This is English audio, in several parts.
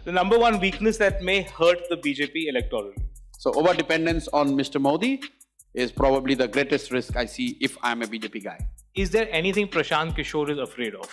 The number one weakness that may hurt the BJP electorally. So over-dependence on Mr. Modi is probably the greatest risk I see if I'm a BJP guy. Is there anything Prashant Kishor is afraid of?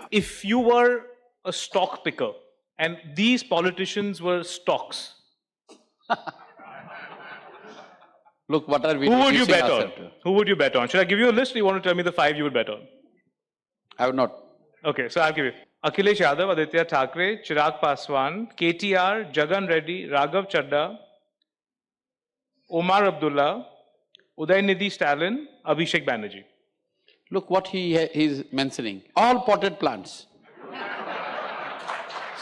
If you were a stock picker and these politicians were stocks, Look, what are we who would you reducing bet on? ourselves to? Who would you bet on? Should I give you a list or you want to tell me the 5 you would bet on? I would not. Okay, so I'll give you. Akhilesh Yadav, Aditya Thackeray, Chirag Paswan, KTR, Jagan Reddy, Raghav Chadda, Omar Abdullah, Udaynidhi Stalin, Abhishek Banerjee. Look what he's mentioning. All potted plants.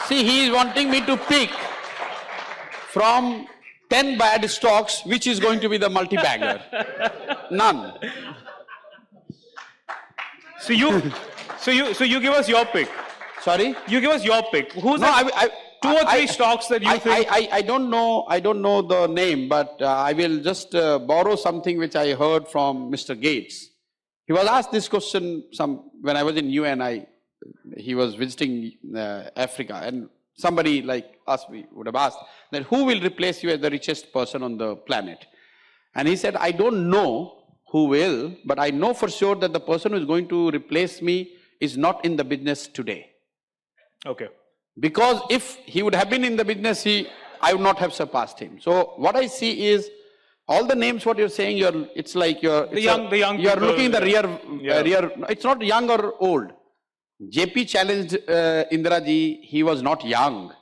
See, he is wanting me to pick from 10 bad stocks, which is going to be the multi-bagger. None. So you give us your pick. Sorry? You give us your pick. Who's No, the two or three stocks that you think? I don't know the name, but I will just borrow something which I heard from Mr. Gates. He was asked this question when I was in UN. He was visiting Africa, and somebody like us would have asked that who will replace you as the richest person on the planet? And he said, I don't know who will, but I know for sure that the person who is going to replace me is not in the business today. Okay. Because if he would have been in the business, I would not have surpassed him. So what I see is all the names what you're saying, it's like you're looking in the rear. It's not young or old. JP challenged Indira ji. He was not young.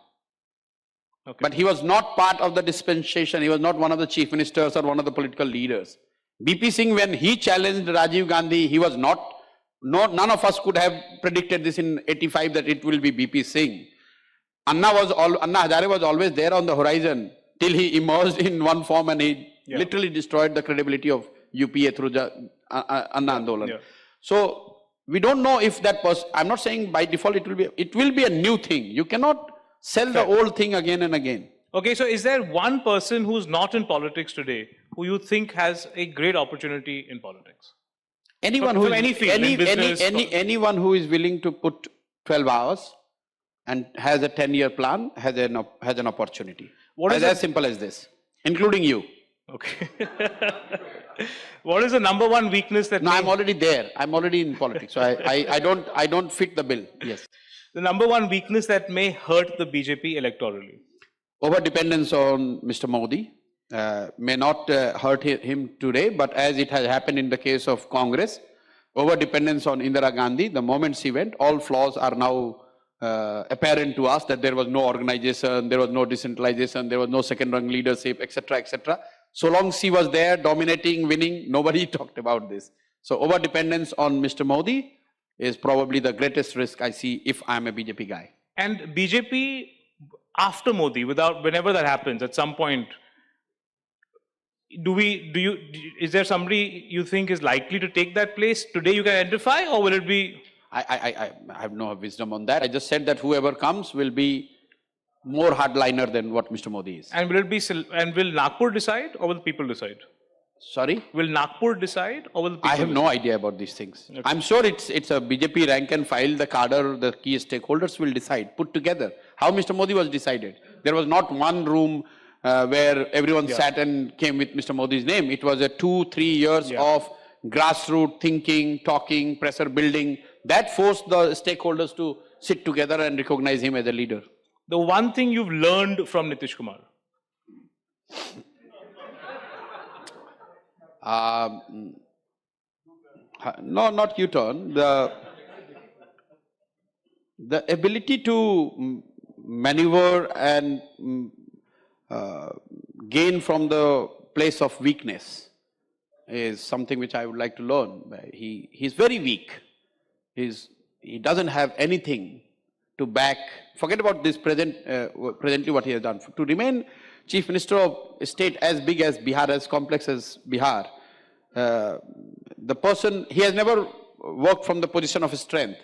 Okay. But he was not part of the dispensation. He was not one of the chief ministers or one of the political leaders. BP Singh, when he challenged Rajiv Gandhi, he was not. None of us could have predicted this in 85 that it will be BP Singh. Anna Hazare was always there on the horizon till he emerged in one form and he literally destroyed the credibility of UPA through Anna Andolan. Yeah. So we don't know if that person, I'm not saying by default it will be a new thing. You cannot sell the old thing again and again. Okay, so is there one person who's not in politics today who you think has a great opportunity in politics? Anyone who anyone who is willing to put 12 hours and has a 10-year plan has an opportunity. As simple as this, including you. Okay. What is the number one weakness that? No, I'm already there. I'm already in politics, so I don't fit the bill. Yes. The number one weakness that may hurt the BJP electorally. Over-dependence on Mr. Modi may not hurt him today, but as it has happened in the case of Congress, over-dependence on Indira Gandhi, the moment she went, all flaws are now apparent to us that there was no organization, there was no decentralization, there was no second-rung leadership, etc., etc. So long she was there, dominating, winning, nobody talked about this. So over-dependence on Mr. Modi is probably the greatest risk I see if I'm a BJP guy. And BJP after Modi, whenever that happens, at some point, is there somebody you think is likely to take that place today you can identify, or will it be? I have no wisdom on that. I just said that whoever comes will be more hardliner than what Mr. Modi is. And will Nagpur decide or will the people decide? Sorry? Will Nagpur decide or will the people I have no idea about these things. Okay. I'm sure it's a BJP rank and file, the cadre, the key stakeholders will decide, put together. How Mr. Modi was decided. There was not one room where everyone sat and came with Mr. Modi's name. It was a 2-3 years of grassroots thinking, talking, pressure building. That forced the stakeholders to sit together and recognize him as a leader. The one thing you've learned from Nitish Kumar? No, not U-turn. The ability to maneuver and gain from the place of weakness is something which I would like to learn. He's very weak. He doesn't have anything to back. Forget about this presently what he has done. To remain Chief Minister of a state as big as Bihar, as complex as Bihar, the person, he has never worked from the position of strength.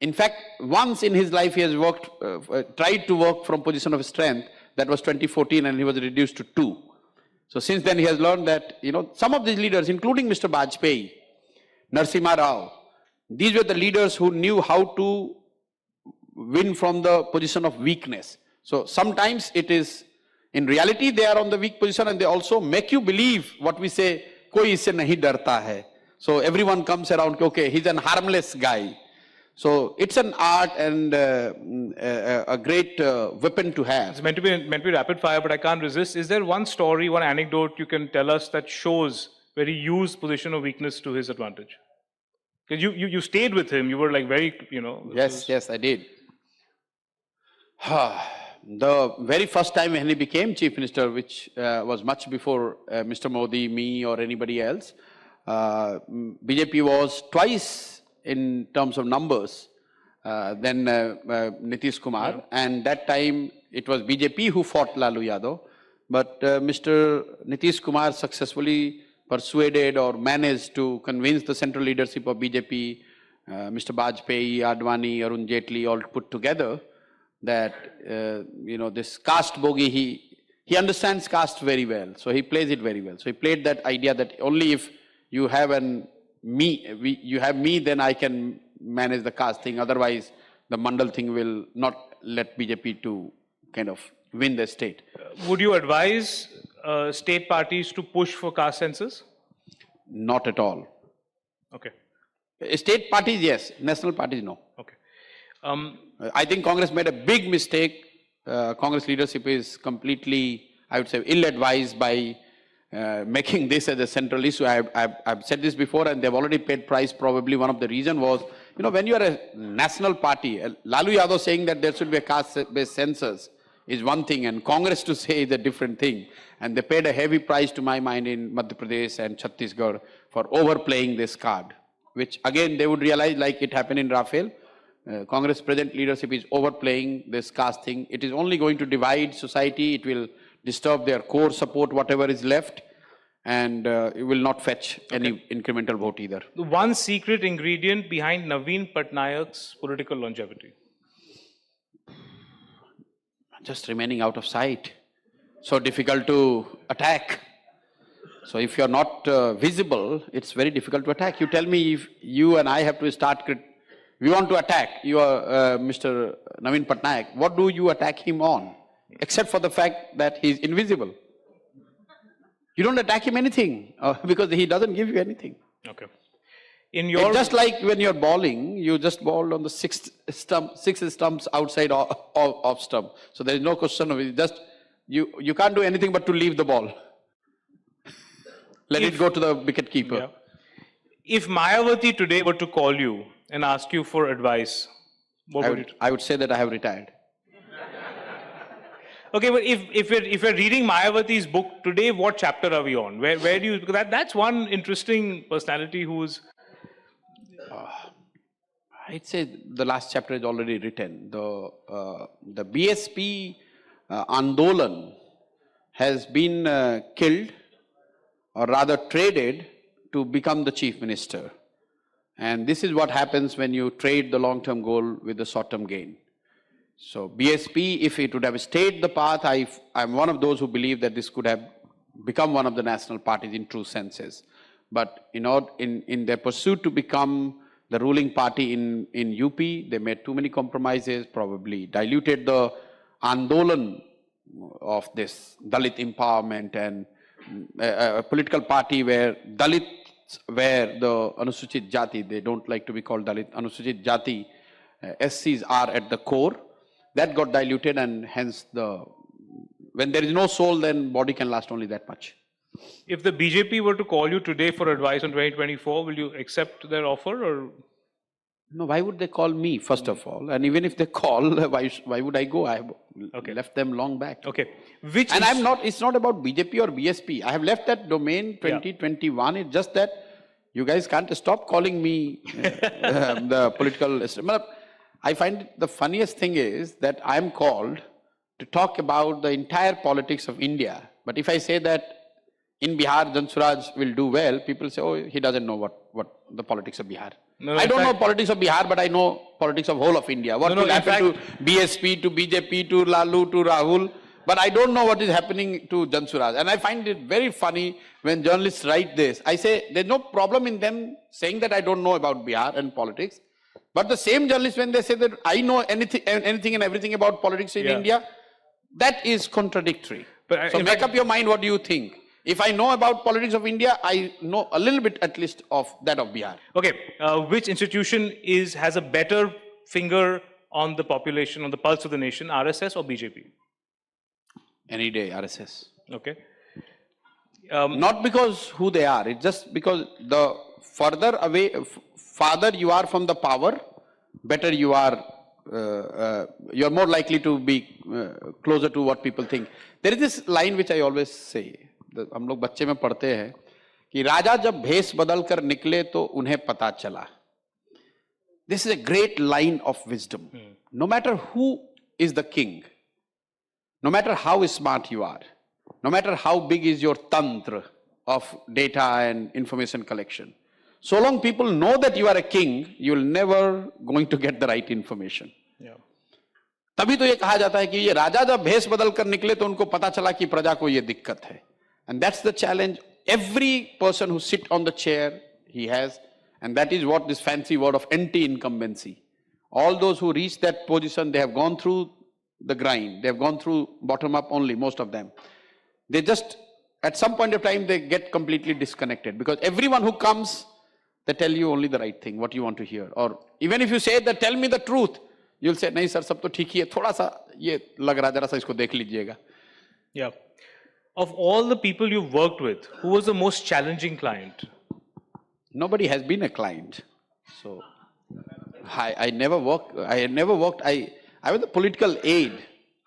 In fact, once in his life he has tried to work from position of strength. That was 2014 and he was reduced to 2. So since then he has learned that, some of these leaders, including Mr. Vajpayee, Narasimha Rao, these were the leaders who knew how to win from the position of weakness. So sometimes it is, in reality, they are on the weak position and they also make you believe what we say, koi isse nahi darta hai. So everyone comes around, okay, he's an harmless guy. So it's an art and a great weapon to have. It's meant to be rapid fire, but I can't resist. Is there one story, one anecdote you can tell us that shows where he used position of weakness to his advantage? Because you stayed with him, you were like very, Yes, I did. The very first time when he became chief minister, which was much before Mr. Modi, me or anybody else, BJP was twice in terms of numbers than Nitish Kumar. Yeah. And that time it was BJP who fought Lalu Yadav. But Mr. Nitish Kumar successfully persuaded or managed to convince the central leadership of BJP, Mr. Bajpayee, Advani, Arun Jaitley, all put together, that, this caste bogey, he understands caste very well. So he plays it very well. So he played that idea that only if you have you have me, then I can manage the caste thing. Otherwise, the Mandal thing will not let BJP to kind of win the state. Would you advise state parties to push for caste census? Not at all. Okay. State parties, yes. National parties, no. Okay. I think Congress made a big mistake. Congress leadership is completely, I would say, ill-advised by making this as a central issue. I've said this before and they've already paid price. Probably one of the reasons was, when you are a national party, Lalu Yadav saying that there should be a caste-based census is one thing and Congress to say is a different thing. And they paid a heavy price to my mind in Madhya Pradesh and Chhattisgarh for overplaying this card, which again they would realize like it happened in Rafale. Congress present leadership is overplaying this caste thing. It is only going to divide society. It will disturb their core support, whatever is left, and it will not fetch any incremental vote either. The one secret ingredient behind Naveen Patnaik's political longevity? Just remaining out of sight. So difficult to attack. So if you're not visible, it's very difficult to attack. You tell me if you and I have to start, we want to attack Mr. Naveen Patnaik, what do you attack him on? Except for the fact that he's invisible. You don't attack him anything because he doesn't give you anything. Okay. It's just like when you're bowling, you just bowled on the six stumps outside off stump. So there is no question of it. Just you can't do anything but to leave the ball. Let it go to the wicket keeper. Yeah. If Mayawati today were to call you and ask you for advice, what would you do? I would say that I have retired. Okay, but if you're reading Mayawati's book today, what chapter are we on? Where do you? Because that's one interesting personality who's. I'd say the last chapter is already written. The BSP Andolan has been killed, or rather traded, to become the chief minister. And this is what happens when you trade the long-term goal with the short-term gain. So BSP, if it would have stayed the path, I'm one of those who believe that this could have become one of the national parties in true senses. But in their pursuit to become the ruling party in UP, they made too many compromises, probably diluted the Andolan of this Dalit empowerment and a political party where Dalits were the Anusuchit Jati, they don't like to be called Dalit, Anusuchit Jati, SCs are at the core. That got diluted and hence when there is no soul, then body can last only that much. If the BJP were to call you today for advice on 2024, will you accept their offer or? No, why would they call me, first of all? And even if they call, why would I go? I have left them long back. Okay. It's not about BJP or BSP. I have left that domain 2021. It's just that you guys can't stop calling me the political. I find the funniest thing is that I'm called to talk about the entire politics of India. But if I say that in Bihar, Jansuraj will do well, people say, oh, he doesn't know what the politics of Bihar. No, I don't know politics of Bihar, but I know politics of whole of India. What will happen to BSP, to BJP, to Lalu, to Rahul. But I don't know what is happening to Jansuraj. And I find it very funny when journalists write this. I say, there's no problem in them saying that I don't know about Bihar and politics. But the same journalists, when they say that I know anything and everything about politics in India, that is contradictory. But so make up your mind, what do you think? If I know about politics of India, I know a little bit at least of that of Bihar. Okay, which institution has a better finger on the population, on the pulse of the nation, RSS or BJP? Any day, RSS. Okay. Not because who they are, it's just because the farther you are from the power, better you are, you're more likely to be closer to what people think. There is this line which I always say, हम लोग बच्चे में पढ़ते हैं कि राजा जब भेष बदल कर निकले तो उन्हें पता चला. This is a great line of wisdom. No matter who is the king, no matter how smart you are, no matter how big is your tantra of data and information collection, so long people know that you are a king, you'll never going to get the right information. Yeah. तभी तो ये कहा जाता है कि ये राजा जब भेष बदल कर निकले तो उनको पता चला कि प्रजा को ये दिक्कत है. And that's the challenge. Every person who sit on the chair, he has, and that is what this fancy word of anti-incumbency. All those who reach that position, they have gone through the grind. They have gone through bottom up only, most of them. They just, at some point of time, they get completely disconnected because everyone who comes, they tell you only the right thing, what you want to hear. Or even if you say that, tell me the truth, you'll say, nahi sir, sab to theek hi hai, thoda sa ye lag raha, jara sa isko dekh lijiyega. Yeah. Of all the people you've worked with, who was the most challenging client? Nobody has been a client. So I never worked, I was a political aide.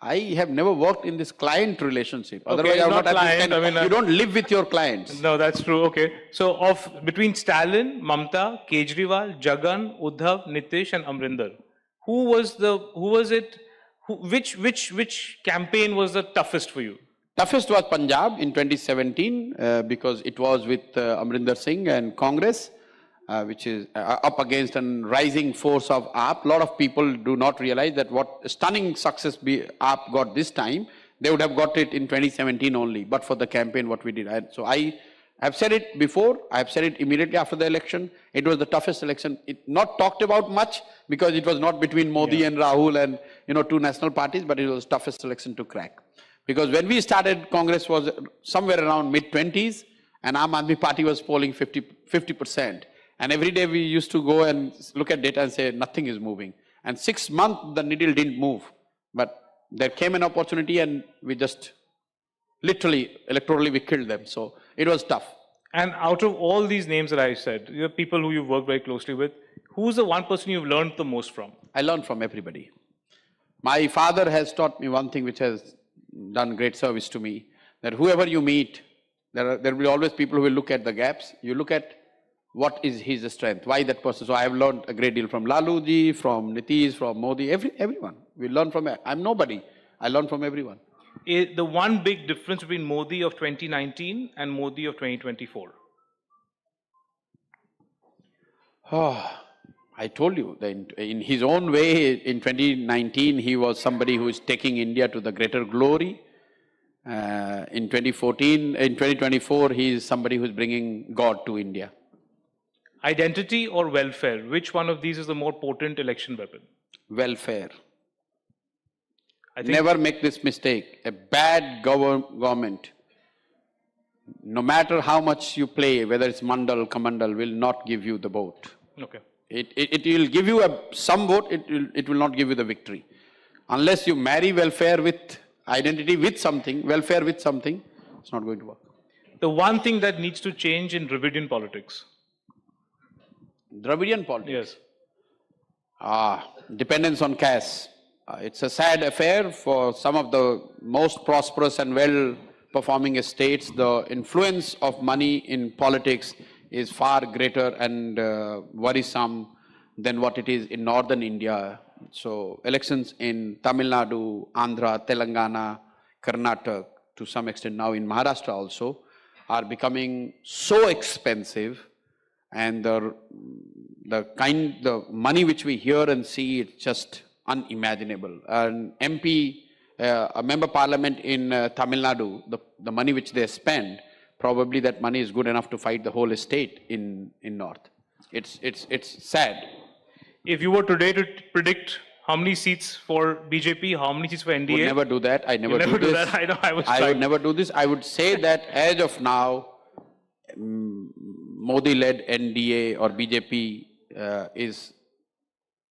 I have never worked in this client relationship. Okay, otherwise, I would not client, have this you don't live with your clients. No, that's true. Okay. So between Stalin, Mamta, Kejriwal, Jagan, Uddhav, Nitish and Amrinder, which campaign was the toughest for you? Toughest was Punjab in 2017 because it was with Amrinder Singh and Congress, which is up against a rising force of AAP. A lot of people do not realize that what stunning success AAP got this time, they would have got it in 2017 only, but for the campaign what we did. So I have said it before, I have said it immediately after the election. It was the toughest election. It not talked about much because it was not between Modi and Rahul and two national parties, but it was the toughest election to crack. Because when we started, Congress was somewhere around mid-20s and Aam Aadmi Party was polling 50%. And every day we used to go and look at data and say, nothing is moving. And 6 months, the needle didn't move. But there came an opportunity and we just literally, electorally, we killed them. So it was tough. And out of all these names that I said, you have people who you've worked very closely with, who's the one person you've learned the most from? I learned from everybody. My father has taught me one thing which has done great service to me, that whoever you meet, there will be always people who will look at the gaps. You look at what is his strength, why that person. So I have learned a great deal from Lalu ji, from Nitish, from Modi, everyone. We learn from, I'm nobody. I learn from everyone. The one big difference between Modi of 2019 and Modi of 2024? Oh, I told you, that in his own way, in 2019, he was somebody who is taking India to the greater glory. In 2024, he is somebody who is bringing God to India. Identity or welfare? Which one of these is the more potent election weapon? Welfare. Never make this mistake. A bad government, no matter how much you play, whether it's Mandal, Kamandal, will not give you the vote. Okay. It will give you some vote, it will not give you the victory. Unless you marry welfare with identity with something, welfare with something, it's not going to work. The one thing that needs to change in Dravidian politics? Dravidian politics? Yes. Dependence on cash. It's a sad affair for some of the most prosperous and well-performing states. The influence of money in politics is far greater and worrisome than what it is in northern India. So elections in Tamil Nadu, Andhra, Telangana, Karnataka, to some extent now in Maharashtra also, are becoming so expensive, and the money which we hear and see, it's just unimaginable. An MP, a member parliament in Tamil Nadu, the money which they spend, probably that money is good enough to fight the whole state in north. It's sad. If you were today to predict how many seats for BJP, how many seats for NDA? Would never do that. I never never do this. That. I know. I would never do this. I would say that as of now, Modi-led NDA or BJP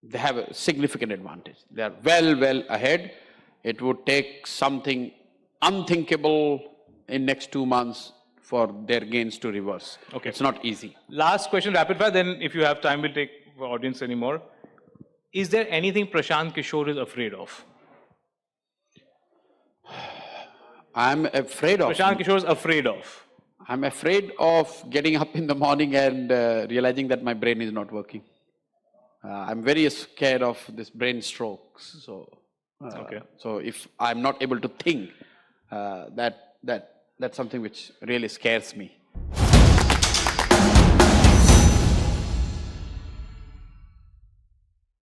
they have a significant advantage. They are well ahead. It would take something unthinkable in next 2 months for their gains to reverse. Okay. It's not easy. Last question, rapid fire, then if you have time, we'll take the audience anymore. Is there anything Prashant Kishor is afraid of? I'm afraid of... Prashant Kishor is afraid of? I'm afraid of getting up in the morning and realizing that my brain is not working. I'm very scared of this brain strokes. So, okay. So if I'm not able to think, that's something which really scares me.